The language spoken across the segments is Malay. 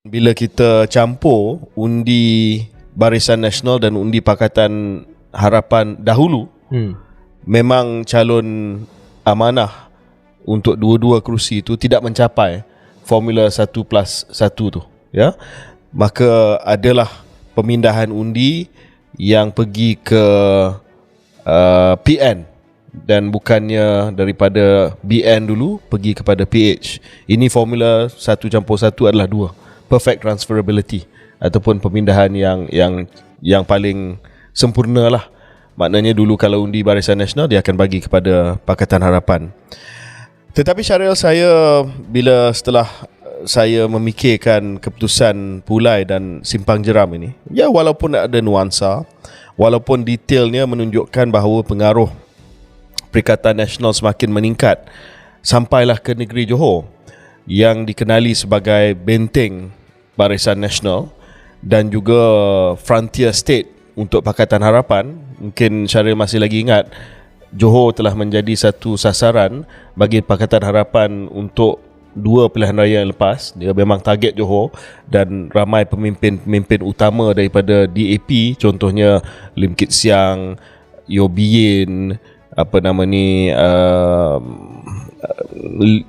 Bila kita campur undi Barisan Nasional dan undi Pakatan Harapan dahulu, memang calon amanah untuk dua-dua kerusi itu tidak mencapai formula 1+1 tu, ya. Maka adalah pemindahan undi yang pergi ke PN, dan bukannya daripada BN dulu pergi kepada PH. Ini formula 1+1 adalah 2, perfect transferability, ataupun pemindahan yang paling sempurna lah. Maknanya dulu kalau undi Barisan Nasional, dia akan bagi kepada Pakatan Harapan. Tetapi Syaril, bila setelah saya memikirkan keputusan Pulai dan Simpang Jeram ini, ya, walaupun ada nuansa, walaupun detailnya menunjukkan bahawa pengaruh Perikatan Nasional semakin meningkat sampailah ke negeri Johor yang dikenali sebagai benteng Barisan Nasional dan juga frontier state untuk Pakatan Harapan. Mungkin Syaril masih lagi ingat, Johor telah menjadi satu sasaran bagi Pakatan Harapan untuk 2 pilihan raya yang lepas. Dia memang target Johor, dan ramai pemimpin-pemimpin utama daripada DAP, contohnya Lim Kit Siang, Yeo Bee Yin,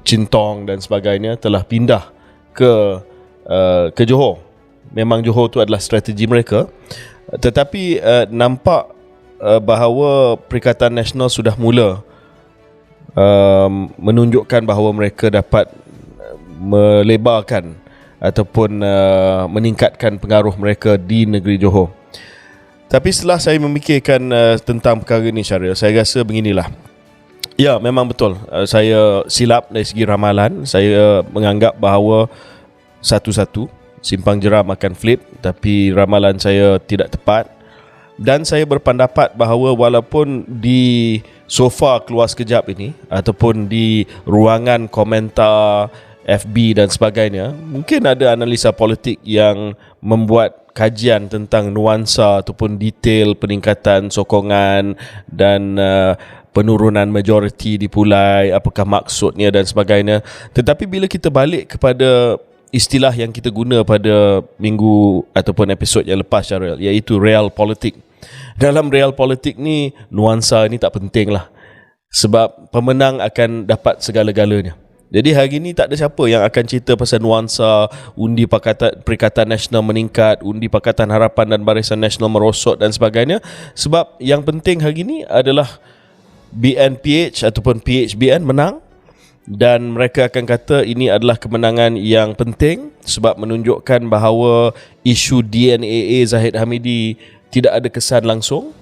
Cintong dan sebagainya telah pindah ke Johor. Memang Johor tu adalah strategi mereka. Tetapi nampak bahawa Perikatan Nasional sudah mula menunjukkan bahawa mereka dapat melebarkan ataupun meningkatkan pengaruh mereka di negeri Johor. Tapi setelah saya memikirkan tentang perkara ini, Syaril, saya rasa beginilah. Ya, memang betul, saya silap dari segi ramalan. Saya menganggap bahawa 1-1 Simpang Jeram akan flip, tapi ramalan saya tidak tepat. Dan saya berpendapat bahawa walaupun di sofa keluar sekejap ini, ataupun di ruangan komentar FB dan sebagainya, mungkin ada analisa politik yang membuat kajian tentang nuansa ataupun detail peningkatan sokongan dan penurunan majoriti di Pulai, apakah maksudnya dan sebagainya. Tetapi bila kita balik kepada istilah yang kita guna pada minggu ataupun episod yang lepas, Syaril, iaitu real politik. Dalam real politik ni, nuansa ni tak penting lah, sebab pemenang akan dapat segala-galanya. Jadi hari ni tak ada siapa yang akan cerita pasal nuansa undi Perikatan Nasional meningkat, undi Pakatan Harapan dan Barisan Nasional merosot dan sebagainya. Sebab yang penting hari ni adalah BNPH ataupun PHBN menang, dan mereka akan kata ini adalah kemenangan yang penting sebab menunjukkan bahawa isu DNAA Zahid Hamidi tidak ada kesan langsung.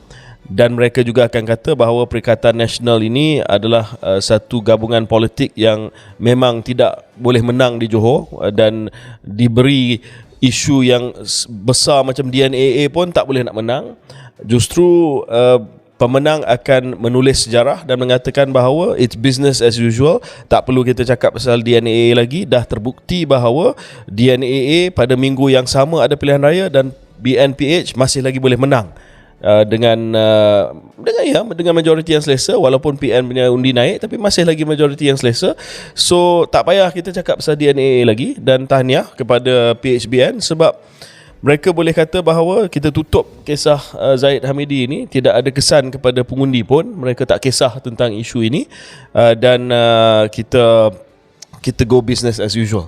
Dan mereka juga akan kata bahawa Perikatan Nasional ini adalah satu gabungan politik yang memang tidak boleh menang di Johor, dan diberi isu yang besar macam DNAA pun tak boleh nak menang. Justru pemenang akan menulis sejarah dan mengatakan bahawa it's business as usual, tak perlu kita cakap pasal DNAA lagi. Dah terbukti bahawa DNAA pada minggu yang sama ada pilihan raya dan BNPH masih lagi boleh menang dengan majoriti yang selesa. Walaupun PN punya undi naik, tapi masih lagi majoriti yang selesa. So tak payah kita cakap pasal DNA lagi. Dan tahniah kepada PHBN sebab mereka boleh kata bahawa kita tutup kisah Zahid Hamidi ini, tidak ada kesan kepada pengundi pun. Mereka tak kisah tentang isu ini, dan kita go business as usual.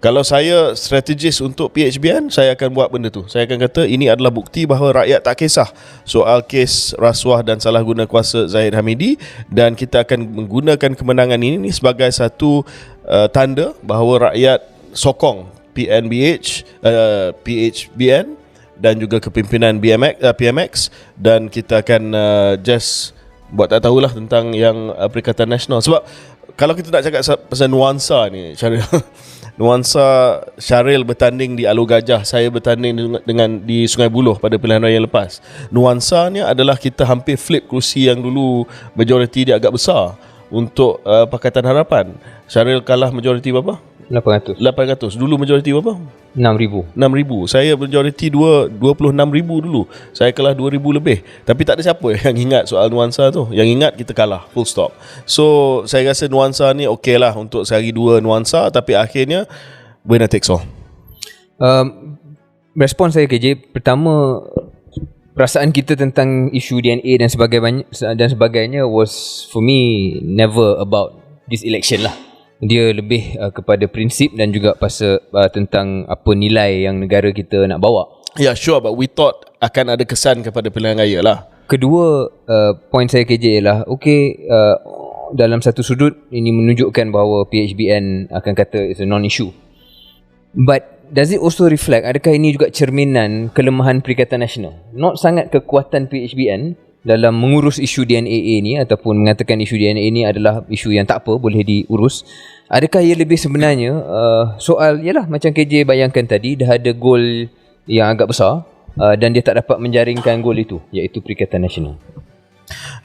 Kalau saya strategis untuk PHBN, saya akan buat benda tu. Saya akan kata ini adalah bukti bahawa rakyat tak kisah soal kes rasuah dan salah guna kuasa Zahid Hamidi, dan kita akan menggunakan kemenangan ini sebagai satu tanda bahawa rakyat sokong PHBN dan juga kepimpinan PMX, dan kita akan just buat tak tahulah tentang yang Perikatan Nasional. Sebab kalau kita nak cakap pasal nuansa ni, Syaril, nuansa Syaril bertanding di Alor Gajah, saya bertanding dengan di Sungai Buloh pada pilihan raya yang lepas. Nuansanya adalah kita hampir flip kerusi yang dulu majoriti dia agak besar untuk Pakatan Harapan. Syaril kalah majoriti berapa? 800. 800. Dulu majoriti berapa? 6,000. 6,000. Saya majoriti 26,000 dulu. Saya kalah 2,000 lebih. Tapi tak ada siapa yang ingat soal nuansa tu. Yang ingat kita kalah, full stop. So saya rasa nuansa ni okey lah untuk sehari dua nuansa, tapi akhirnya winner takes all. Respon saya KJ, pertama, perasaan kita tentang isu DNA dan sebagainya was for me never about this election lah. Dia lebih kepada prinsip dan juga pasal tentang apa nilai yang negara kita nak bawa. Yeah, sure, but we thought akan ada kesan kepada pilihan raya lah. Kedua, point saya KJ ialah dalam satu sudut ini menunjukkan bahawa PHBN akan kata it's a non-issue. But does it also reflect, adakah ini juga cerminan kelemahan Perikatan Nasional? Not sangat kekuatan PHBN dalam mengurus isu DNA ni ataupun mengatakan isu DNA ni adalah isu yang tak apa, boleh diurus. Adakah ia lebih sebenarnya soal, yalah macam KJ bayangkan tadi, dah ada gol yang agak besar dan dia tak dapat menjaringkan gol itu, iaitu Perikatan Nasional.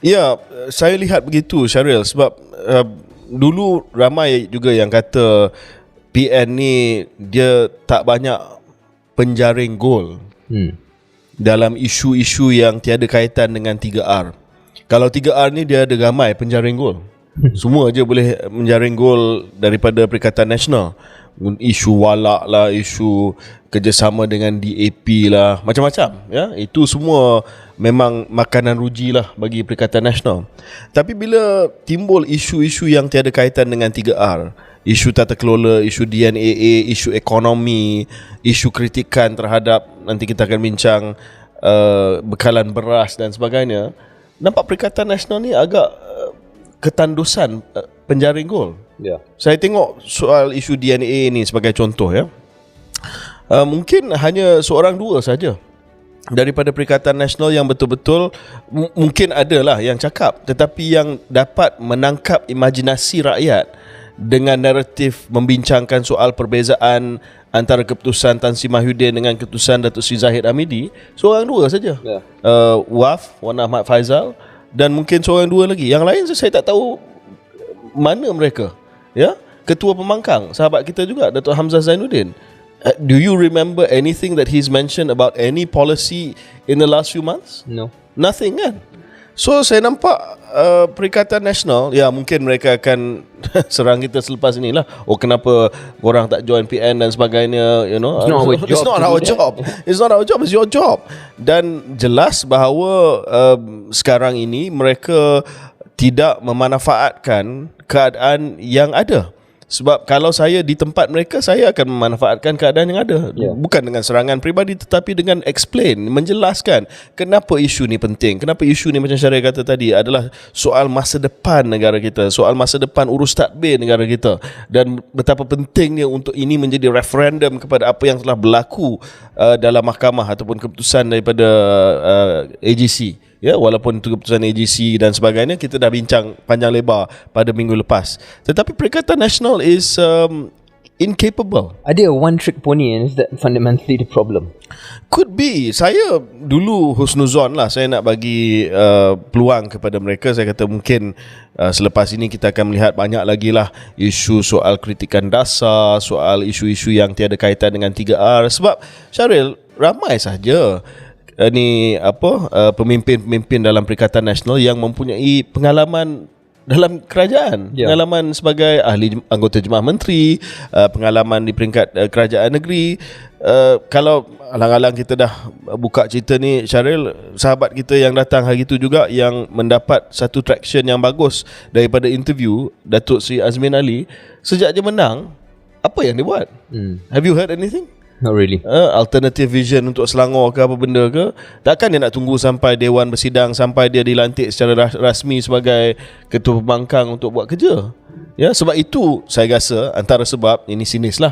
Ya, saya lihat begitu Syaril, sebab dulu ramai juga yang kata PN ni dia tak banyak penjaring gol dalam isu-isu yang tiada kaitan dengan 3R. Kalau 3R ni dia ada ramai penjaring gol. Semua je boleh menjaring gol daripada Perikatan Nasional. Isu walak lah, isu kerjasama dengan DAP lah, macam-macam ya. Itu semua memang makanan ruji lah bagi Perikatan Nasional. Tapi bila timbul isu-isu yang tiada kaitan dengan 3R, isu tata kelola, isu DNAA, isu ekonomi, isu kritikan terhadap, nanti kita akan bincang bekalan beras dan sebagainya, nampak Perikatan Nasional ni agak ketandusan penjaring gol. Ya. Saya tengok soal isu DNA ni sebagai contoh ya. Mungkin hanya seorang dua saja daripada Perikatan Nasional yang betul-betul mungkin adalah yang cakap, tetapi yang dapat menangkap imajinasi rakyat dengan naratif membincangkan soal perbezaan antara keputusan Tan Sri Mahyudin dengan keputusan Datuk Seri Zahid Hamidi, seorang dua saja. Ya. Waf, Wan Ahmad Faizal, dan mungkin seorang dua lagi. Yang lain saya tak tahu mana mereka. Ya, Ketua Pemangkang, sahabat kita juga, Datuk Hamzah Zainuddin. Do you remember anything that he's mentioned about any policy in the last few months? No. Nothing kan? So saya nampak Perikatan Nasional, ya mungkin mereka akan serang kita selepas ini lah. Oh, kenapa korang tak join PN dan sebagainya, you know. It's not our job. It's not our job, it's your job. Dan jelas bahawa sekarang ini mereka tidak memanfaatkan keadaan yang ada. Sebab kalau saya di tempat mereka, saya akan memanfaatkan keadaan yang ada. Bukan dengan serangan peribadi, tetapi dengan explain, menjelaskan kenapa isu ni penting. Kenapa isu ni, macam Syaril kata tadi, adalah soal masa depan negara kita, soal masa depan urus tadbir negara kita, dan betapa pentingnya untuk ini menjadi referendum kepada apa yang telah berlaku dalam mahkamah ataupun keputusan daripada AGC. Ya, walaupun itu keputusan AGC dan sebagainya, kita dah bincang panjang lebar pada minggu lepas. Tetapi Perikatan Nasional is incapable. Ada one trick pony, and is that fundamentally the problem? Could be. Saya dulu husnuzon lah, saya nak bagi peluang kepada mereka. Saya kata mungkin selepas ini kita akan melihat banyak lagi lah isu soal kritikan dasar, soal isu-isu yang tiada kaitan dengan 3R. Sebab Syaril, ramai sahaja pemimpin-pemimpin dalam Perikatan Nasional yang mempunyai pengalaman dalam kerajaan, pengalaman sebagai ahli anggota Jemaah Menteri, pengalaman di peringkat kerajaan negeri. Kalau alang-alang kita dah buka cerita ni, Syaril, sahabat kita yang datang hari itu juga yang mendapat satu traction yang bagus daripada interview Datuk Seri Azmin Ali, sejak dia menang, apa yang dia buat? Have you heard anything? Not really. Alternative vision untuk Selangor ke apa benda ke? Takkan dia nak tunggu sampai Dewan bersidang, sampai dia dilantik secara rasmi sebagai Ketua Pembangkang untuk buat kerja? Ya, sebab itu saya rasa antara sebab, ini sinis lah,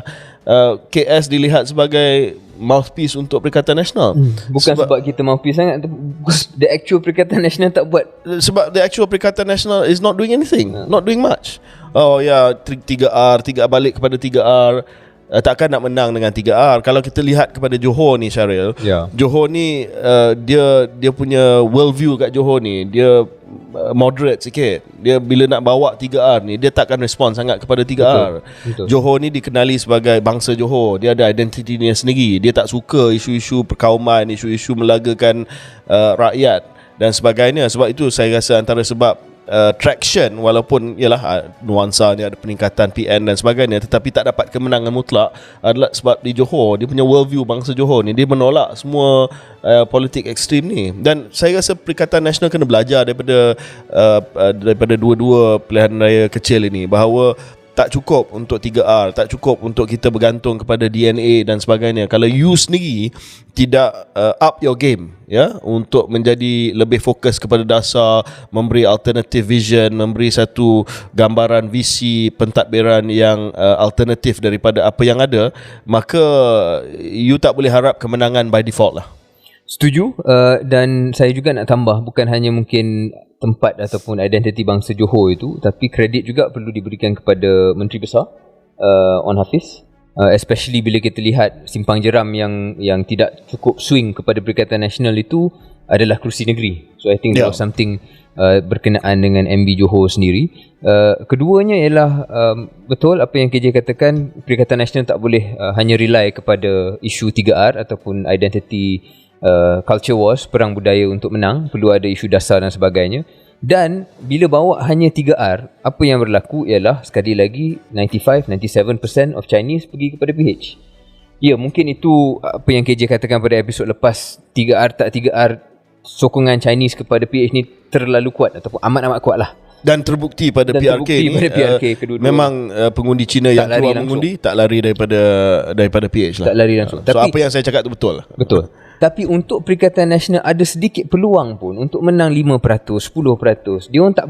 KS dilihat sebagai mouthpiece untuk Perikatan Nasional. Bukan sebab kita mouthpiece sangat, the actual Perikatan Nasional tak buat. Sebab the actual Perikatan Nasional is not doing anything, not doing much. Oh ya, 3R balik kepada 3R. takkan nak menang dengan 3R. Kalau kita lihat kepada Johor ni Syaril, Johor ni dia punya world view kat Johor ni, dia moderate sikit. Dia bila nak bawa 3R ni, dia takkan respon sangat kepada 3R. Betul. Johor ni dikenali sebagai bangsa Johor. Dia ada identitinya sendiri. Dia tak suka isu-isu perkauman, isu-isu melagakan rakyat dan sebagainya. Sebab itu saya rasa antara sebab traction, walaupun ialah nuansa ni ada peningkatan PN dan sebagainya, tetapi tak dapat kemenangan mutlak adalah sebab di Johor, dia punya worldview bangsa Johor ni, dia menolak semua politik ekstrim ni. Dan saya rasa Perikatan Nasional kena belajar daripada dua-dua pilihan raya kecil ini, bahawa tak cukup untuk 3R, tak cukup untuk kita bergantung kepada DNA dan sebagainya. Kalau you sendiri tidak up your game, ya, untuk menjadi lebih fokus kepada dasar, memberi alternative vision, memberi satu gambaran visi pentadbiran yang alternatif daripada apa yang ada, maka you tak boleh harap kemenangan by default lah. Setuju. Dan saya juga nak tambah, bukan hanya mungkin tempat ataupun identiti bangsa Johor itu, tapi kredit juga perlu diberikan kepada Menteri Besar On Hafiz, especially bila kita lihat simpang jeram yang tidak cukup swing kepada Perikatan Nasional itu adalah kerusi negeri. So I think that was something berkenaan dengan MB Johor sendiri. Keduanya ialah betul apa yang KJ katakan, Perikatan Nasional tak boleh hanya rely kepada isu 3R ataupun identity culture wars, perang budaya untuk menang. Perlu ada isu dasar dan sebagainya. Dan bila bawa hanya 3R, apa yang berlaku ialah sekali lagi 95-97% of Chinese pergi kepada PH. Ya, mungkin itu apa yang KJ katakan pada episod lepas, 3R tak 3R, sokongan Chinese kepada PH ni terlalu kuat ataupun amat-amat kuat lah. Dan terbukti pada PRK ni, memang pengundi Cina yang keluar mengundi tak lari daripada PH lah. Tak lari langsung. So apa yang saya cakap tu betul. Betul. Tapi untuk Perikatan Nasional ada sedikit peluang pun untuk menang 5%, 10%. Dia orang tak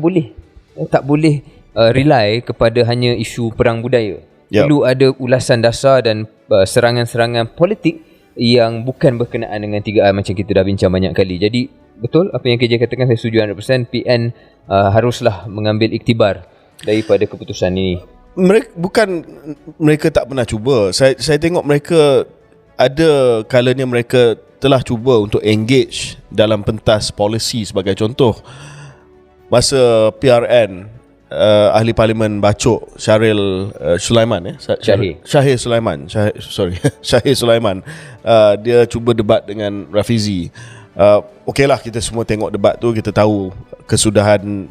boleh rely kepada hanya isu perang budaya. Perlu ada ulasan dasar dan serangan-serangan politik yang bukan berkenaan dengan 3R macam kita dah bincang banyak kali. Jadi betul apa yang KJ katakan, saya setuju 100%. PN haruslah mengambil iktibar daripada keputusan ini. Mereka tak pernah cuba. Saya tengok mereka ada kalanya mereka telah cuba untuk engage dalam pentas polisi. Sebagai contoh, masa PRN, ahli parlimen Bacok Syahir Sulaiman, Syahir Sulaiman, dia cuba debat dengan Rafizi. Okeylah, kita semua tengok debat tu, kita tahu kesudahan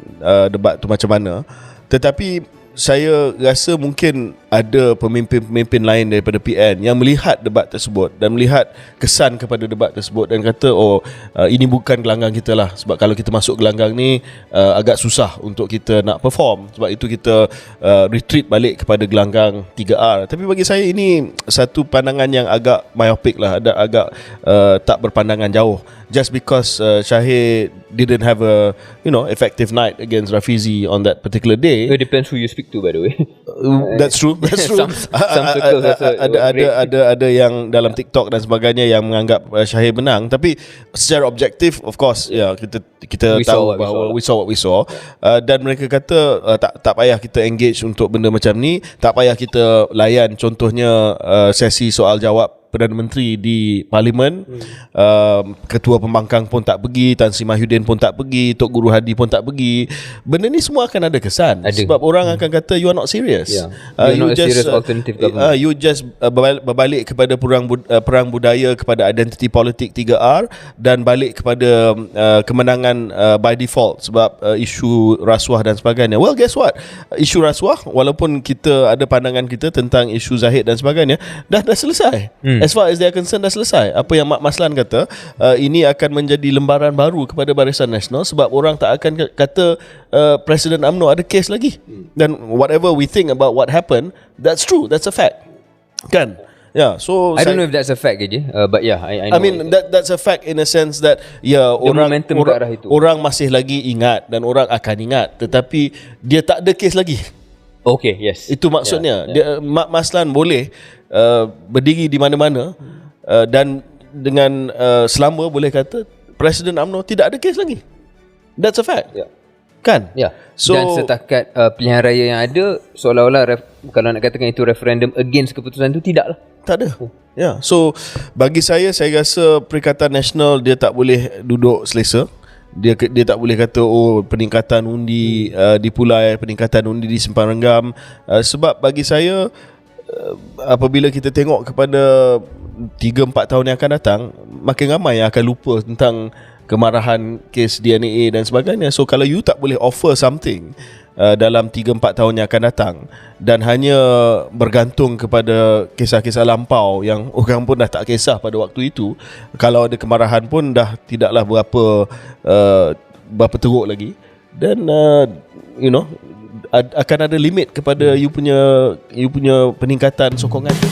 debat tu macam mana. Tetapi saya rasa mungkin ada pemimpin-pemimpin lain daripada PN yang melihat debat tersebut dan melihat kesan kepada debat tersebut dan kata, ini bukan gelanggang kita lah. Sebab kalau kita masuk gelanggang ni agak susah untuk kita nak perform. Sebab itu kita retreat balik kepada gelanggang 3R. Tapi bagi saya ini satu pandangan yang agak myopic lah, agak tak berpandangan jauh. Just because Syahir didn't have a effective night against Rafizi on that particular day. It depends who you speak to, by the way. That's true. Some circles ada yang dalam TikTok dan sebagainya yang menganggap Syahir menang. Tapi secara objektif, of course, kita tahu bahawa we saw what we saw. Dan mereka kata tak payah kita engage untuk benda macam ni. Tak payah kita layan contohnya sesi soal jawab Perdana Menteri di Parlimen. Ketua Pembangkang pun tak pergi, Tan Sri Mahyudin pun tak pergi, Tok Guru Hadi pun tak pergi. Benda ni semua akan ada kesan. Sebab orang akan kata you are not serious. You just berbalik kepada perang budaya, kepada identiti politik 3R, dan balik kepada kemenangan by default sebab isu rasuah dan sebagainya. Well, guess what? Isu rasuah, walaupun kita ada pandangan kita tentang isu Zahid dan sebagainya, dah selesai. As far as they are concerned, dah selesai. Apa yang Mak Maslan kata, ini akan menjadi lembaran baru kepada Barisan Nasional sebab orang tak akan kata Presiden UMNO ada kes lagi. Dan whatever we think about what happened, that's true, that's a fact. Kan? So I don't know if that's a fact je, but I mean that's a fact in a sense that orang masih lagi ingat dan orang akan ingat, tetapi dia tak ada kes lagi. Okay, yes. Itu maksudnya. Mak Maslan boleh berdiri di mana-mana dan dengan selamba boleh kata Presiden UMNO tidak ada kes lagi. That's a fact. Kan? Ya. So, Dan setakat pilihan raya yang ada, seolah-olah kalau nak katakan itu referendum against keputusan tu, tidak lah. tak ada. Ya, so bagi saya rasa Perikatan Nasional dia tak boleh duduk selesa. Dia tak boleh kata peningkatan undi di Pulai, peningkatan undi di Simpang Renggam, sebab bagi saya apabila kita tengok kepada 3-4 tahun yang akan datang, makin ramai yang akan lupa tentang kemarahan kes DNA dan sebagainya. So kalau you tak boleh offer something dalam 3-4 tahun yang akan datang dan hanya bergantung kepada kisah-kisah lampau yang orang pun dah tak kisah pada waktu itu, kalau ada kemarahan pun dah tidaklah berapa teruk lagi, dan akan ada limit kepada you punya peningkatan sokongan tu.